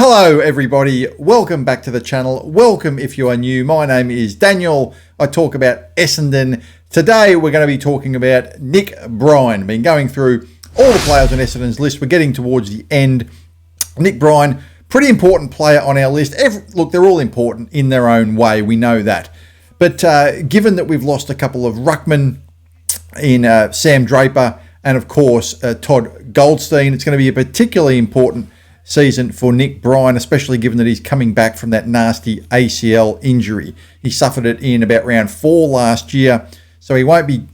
Hello everybody, welcome back to the channel. Welcome if you are new. My name is Daniel. I talk about Essendon. Today we're going to be talking about Nick Bryan. Been going through all the players on Essendon's list. We're getting towards the end. Nick Bryan, pretty important player on our list. Look, they're all important in their own way. We know that. But given that we've lost a couple of ruckmen in Sam Draper and of course Todd Goldstein, it's going to be a particularly important season for Nick Bryan, especially given that he's coming back from that nasty ACL injury. He suffered it in about round 4 last year, so he won't be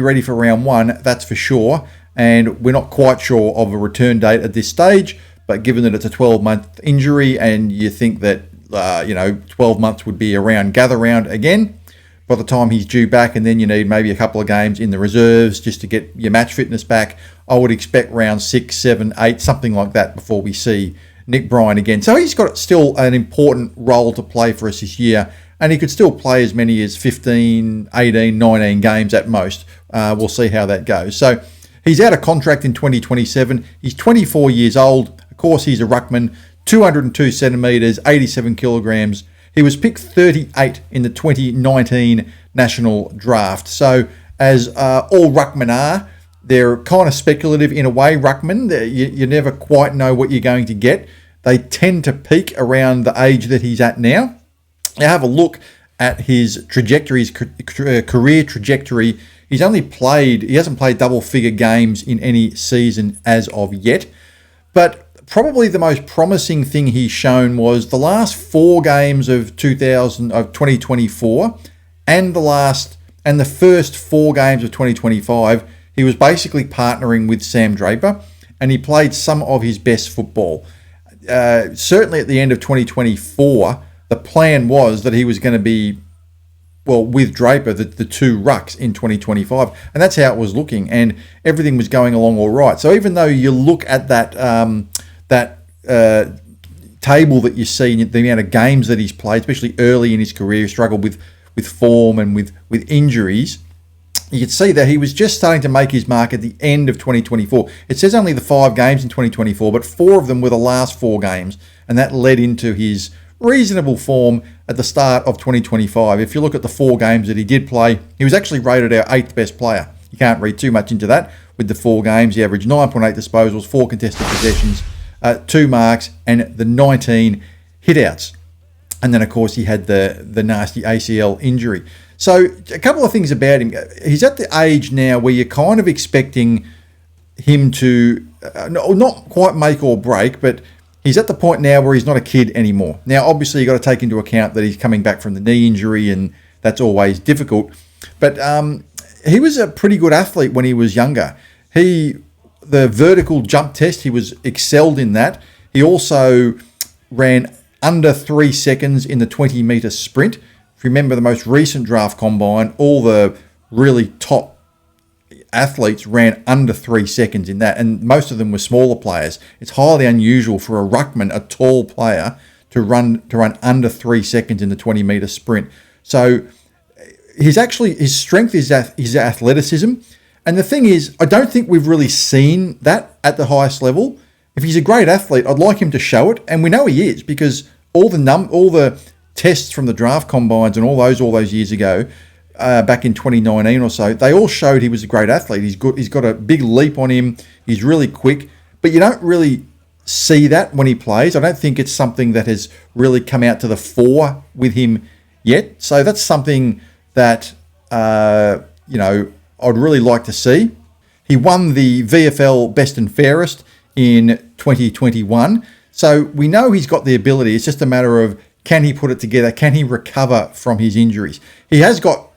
ready for round 1, that's for sure. And we're not quite sure of a return date at this stage. But given that it's a 12-month injury, and you think that 12 months would be around gather round again, by the time he's due back, and then you need maybe a couple of games in the reserves just to get your match fitness back, I would expect round 6, 7, 8, something like that before we see Nick Bryan again. So he's got still an important role to play for us this year, and he could still play as many as 15, 18, 19 games at most. We'll see how that goes. So he's out of contract in 2027. He's 24 years old. Of course, he's a ruckman, 202 centimetres, 87 kilograms. He was picked 38 in the 2019 national draft. So as all ruckmen are, they're kind of speculative in a way, ruckmen. You never quite know what you're going to get. They tend to peak around the age that he's at now. Now have a look at his trajectory, his career trajectory. He hasn't played double-figure games in any season as of yet. But probably the most promising thing he's shown was the last 4 games of 2024 and the first 4 games of 2025. He was basically partnering with Sam Draper, and he played some of his best football. Certainly at the end of 2024, the plan was that he was going to be, with Draper, the 2 rucks in 2025, and that's how it was looking, and everything was going along all right. So even though you look at that table that you see, the amount of games that he's played, especially early in his career, struggled with form and with injuries, you can see that he was just starting to make his mark at the end of 2024. It says only the 5 games in 2024, but 4 of them were the last 4 games, and that led into his reasonable form at the start of 2025. If you look at the 4 games that he did play, he was actually rated our 8th best player. You can't read too much into that. With the 4 games, he averaged 9.8 disposals, 4 contested possessions, 2 marks, and the 19 hitouts. And then, of course, he had the nasty ACL injury. So a couple of things about him. He's at the age now where you're kind of expecting him to not quite make or break, but he's at the point now where he's not a kid anymore. Now, obviously, you've got to take into account that he's coming back from the knee injury, and that's always difficult. But he was a pretty good athlete when he was younger. The vertical jump test, he was excelled in that. He also ran under 3 seconds in the 20-metre sprint. If you remember the most recent draft combine, all the really top athletes ran under 3 seconds in that, and most of them were smaller players. It's highly unusual for a ruckman, a tall player, to run under 3 seconds in the 20-metre sprint. So his strength is his athleticism. And the thing is, I don't think we've really seen that at the highest level. If he's a great athlete, I'd like him to show it, and we know he is, because all the tests from the draft combines and all those years ago, back in 2019 or so, they all showed he was a great athlete. He's good. He's got a big leap on him. He's really quick, but you don't really see that when he plays. I don't think it's something that has really come out to the fore with him yet. So that's something that I'd really like to see. He won the VFL Best and Fairest in 2021. So we know he's got the ability. It's just a matter of, can he put it together? Can he recover from his injuries? He has got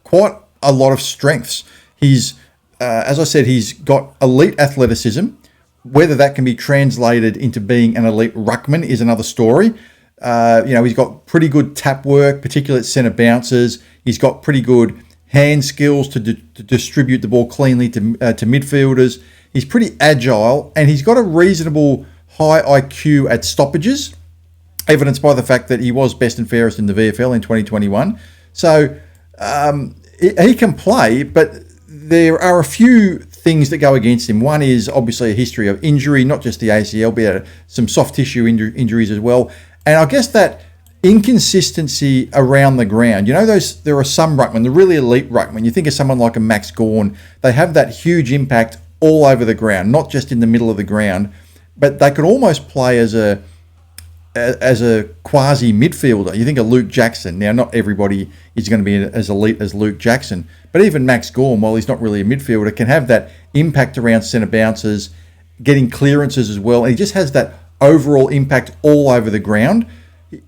quite a lot of strengths. He's, as I said, he's got elite athleticism. Whether that can be translated into being an elite ruckman is another story. He's got pretty good tap work, particularly at centre bounces. He's got pretty good hand skills to distribute the ball cleanly to midfielders. He's pretty agile, and he's got a reasonable high IQ at stoppages, evidenced by the fact that he was best and fairest in the VFL in 2021. So he can play, but there are a few things that go against him. One is obviously a history of injury, not just the ACL, but some soft tissue injuries as well. And I guess that inconsistency around the ground. You know, there are some ruckmen, the really elite ruckmen. You think of someone like a Max Gawn, they have that huge impact all over the ground, not just in the middle of the ground, but they could almost play as a quasi midfielder. You think of Luke Jackson. Now, not everybody is going to be as elite as Luke Jackson, but even Max Gawn, while he's not really a midfielder, can have that impact around centre bounces, getting clearances as well. And he just has that overall impact all over the ground.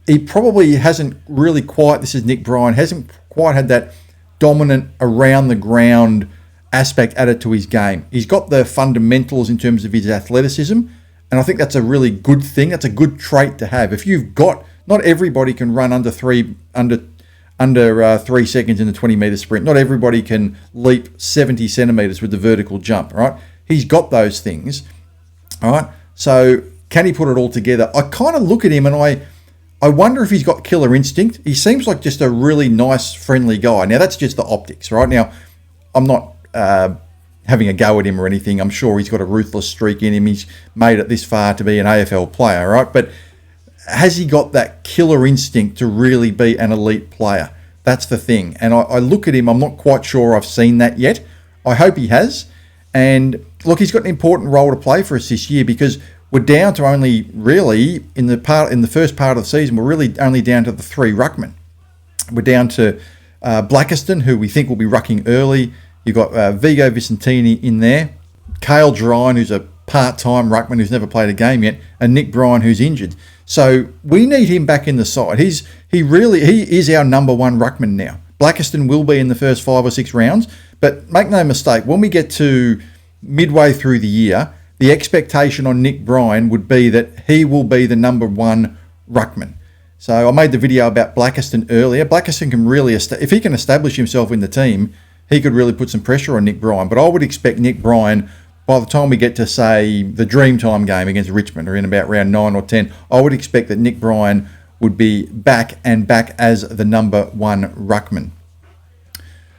He probably hasn't really quite, this is Nick Bryan, hasn't quite had that dominant around the ground aspect added to his game. He's got the fundamentals in terms of his athleticism, and I think that's a really good thing. That's a good trait to have. If you've got, not everybody can run under 3 seconds in the 20-metre sprint. Not everybody can leap 70 centimetres with the vertical jump, right? He's got those things, all right? So can he put it all together? I kind of look at him and I wonder if he's got killer instinct. He seems like just a really nice, friendly guy. Now, that's just the optics, right? Now, I'm not having a go at him or anything. I'm sure he's got a ruthless streak in him. He's made it this far to be an AFL player, right? But has he got that killer instinct to really be an elite player? That's the thing. And I look at him, I'm not quite sure I've seen that yet. I hope he has. And look, he's got an important role to play for us this year, because we're down to only really, in the first part of the season, we're really only down to the 3 ruckmen. We're down to Blackiston, who we think will be rucking early. You've got Vigo Vicentini in there, Cale Drine, who's a part-time ruckman who's never played a game yet, and Nick Bryan, who's injured. So we need him back in the side. He is our number 1 ruckman now. Blackiston will be in the first 5 or 6 rounds, but make no mistake, when we get to midway through the year, the expectation on Nick Bryan would be that he will be the number 1 ruckman. So I made the video about Blackiston earlier. Blackiston can really, if he can establish himself in the team, he could really put some pressure on Nick Bryan. But I would expect Nick Bryan, by the time we get to, say, the Dreamtime game against Richmond, or in about round 9 or 10, I would expect that Nick Bryan would be back as the number 1 ruckman.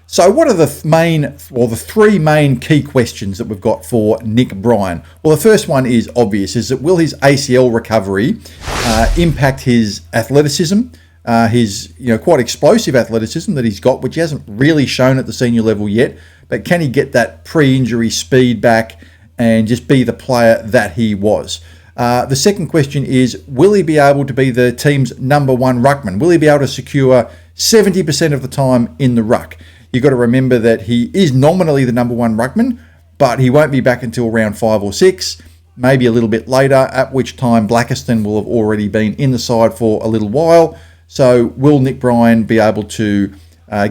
So what are the 3 main key questions that we've got for Nick Bryan? Well, the first one is obvious, is that will his ACL recovery impact his athleticism, his quite explosive athleticism that he's got, which he hasn't really shown at the senior level yet, but can he get that pre-injury speed back and just be the player that he was? The second question is, will he be able to be the team's number 1 ruckman? Will he be able to secure 70% of the time in the ruck? You've got to remember that he is nominally the number 1 ruckman, but he won't be back until round 5 or 6, maybe a little bit later, at which time Blackiston will have already been in the side for a little while. So will Nick Bryan be able to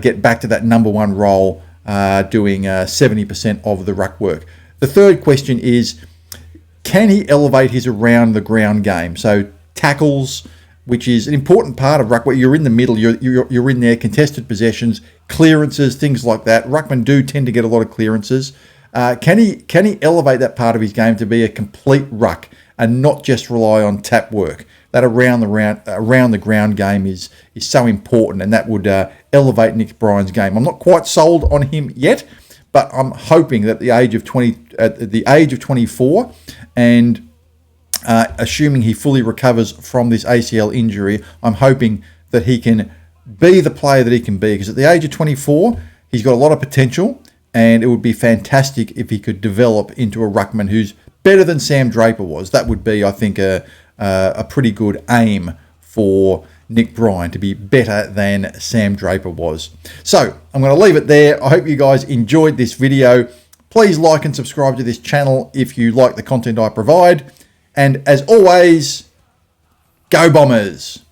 get back to that number 1 role, doing 70% of the ruck work? The third question is, can he elevate his around the ground game? So tackles, which is an important part of ruck, where you're in the middle, you're in there, contested possessions, clearances, things like that. Ruckmen do tend to get a lot of clearances. Can he elevate that part of his game to be a complete ruck and not just rely on tap work? That around the ground game is so important, and that would elevate Nick Bryan's game. I'm not quite sold on him yet, but I'm hoping that at the age of 24, and assuming he fully recovers from this ACL injury, I'm hoping that he can be the player that he can be, because at the age of 24, he's got a lot of potential, and it would be fantastic if he could develop into a ruckman who's better than Sam Draper was. That would be, I think, a pretty good aim for Nick Bryan, to be better than Sam Draper was. So I'm going to leave it there. I hope you guys enjoyed this video. Please like and subscribe to this channel if you like the content I provide. And as always, go Bombers!